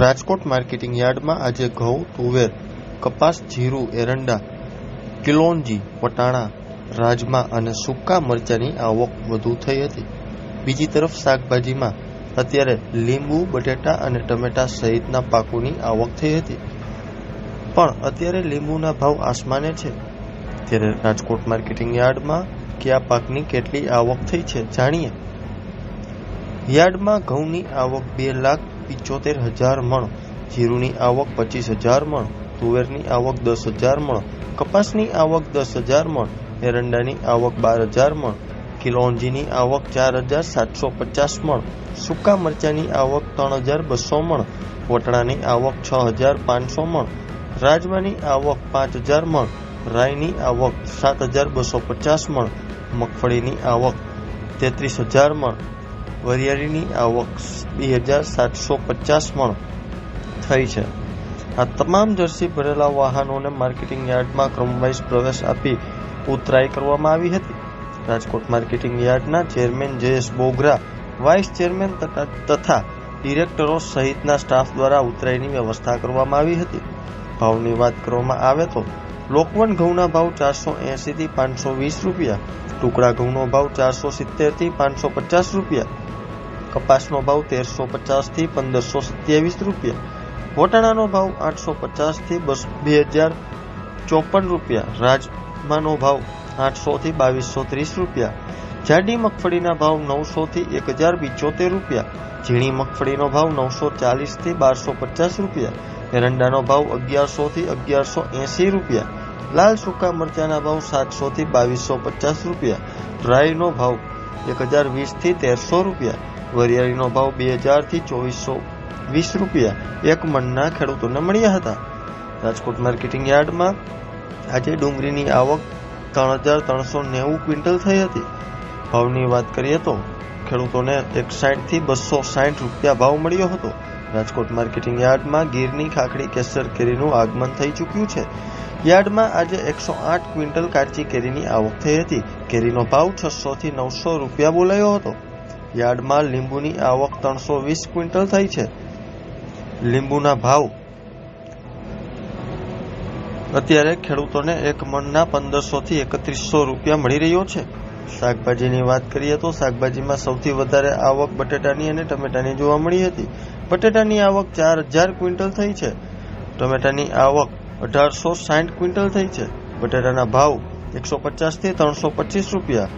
Rajkot marketing યાર્ડમાં આજે ઘઉં, તુવેર, કપાસ, જીરું, એરંડા, કિલોંજી, વટાણા, રાજમા અને સૂકા મરચાની આવક વધુ થઈ હતી. બીજી તરફ શાકભાજીમાં અત્યારે લીંબુ, બટેટા અને ટમેટા સહિતના પાકોની આવક થઈ હતી. પણ અત્યારે લીંબુના ભાવ આસમાને છે. ત્યારે રાજકોટ માર્કેટિંગ યાર્ડમાં કયા પાકની કેટલી આવક થઈ છે જાણીએ. યાર્ડમાં ઘઉંની આવક 2,75,000 મણ, જીરુની આવક 25,000 મણ, તુવેરની આવક 10,000 મણ, કપાસની આવક 10,000 મણ, એરંડાની આવક 12,000 મણ, કિલોંજીની આવક 4,750 મણ, સૂકા મરચાની આવક 3,200 મણ, વટાણાની આવક 6,500 મણ, રાજમાની આવક 5,000 મણ, રાઈની આવક 7,250 મણ, મગફળીની આવક 33,000 મણ, વરિયાળીની આવક 2,750 મણ થઈ છે. આ તમામ જર્સી ભરેલા વાહનોને માર્કેટિંગ યાર્ડમાં ક્રમવાઇઝ પ્રવેશ આપી ઉતરાઈ કરવામાં આવી હતી. રાજકોટ માર્કેટિંગ યાર્ડના chairman Jayesh Bogra, vice chairman તથા ડિરેક્ટરો સહિતના સ્ટાફ દ્વારા ઉતરાઈની વ્યવસ્થા કરવામાં આવી હતી. ભાવની વાત કરવામાં આવે તો લોકવન ઘઉંના ભાવ 480 થી 520 રૂપિયા, ટુકડા ઘઉંનો ભાવ 470 થી 550 રૂપિયા, કપાસનો ભાવ 1,350 થી 1,527 રૂપિયા, વટાણાનો ભાવ 850 થી 2,054 રૂપિયા, રાજમાનો ભાવ 800 થી 2,230 રૂપિયા, જાડી મગફળીના ભાવ 900 થી 1,075 રૂપિયા, ઝીણી મગફળીનો ભાવ 940 થી 1,250 રૂપિયા, એરંડાનો ભાવ 1,100 થી 1,180 રૂપિયા, લાલ સૂકા મરચાના ભાવ 700 થી 2,250 રૂપિયા, રાઈનો ભાવ 1,020 થી 1,300 રૂપિયા, વરિયાળીનો ભાવ 2,000 થી 2,420 રૂપિયા એક મણના ખેડૂતોને મળ્યા હતા. રાજકોટ માર્કેટિંગ યાર્ડમાં આજે ડુંગળીની આવક 3,390 ક્વિન્ટલ થઈ હતી. ભાવની વાત કરીએ તો ખેડૂતોને 160 થી 260 રૂપિયા ભાવ મળ્યો હતો. રાજકોટ માર્કેટિંગ યાર્ડમાં ગીરની ખાખડી કેસર કેરીનું આગમન થઈ ચૂક્યું છે. યાર્ડમાં આજે 108 ક્વિન્ટલ કાચી કેરીની આવક થઈ હતી. કેરીનો ભાવ 600 થી 900 રૂપિયા બોલાયો હતો. યાર્ડમાં લીંબુની આવક 320 ક્વિન્ટલ થઈ છે. લીંબુના ભાવ અત્યારે ખેડૂતોને એક મણના 1,500 થી 3,100 રૂપિયા મળી રહ્યો છે. શાકભાજીની વાત કરીએ તો શાકભાજીમાં સૌથી વધારે આવક બટેટાની અને ટમેટાની જોવા મળી હતી. બટેટાની આવક 4,000 ક્વિન્ટલ થઈ છે. ટમેટાની આવક 1,860 ક્વિન્ટલ થઈ છે. બટેટાના ભાવ 150 થી 325 રૂપિયા,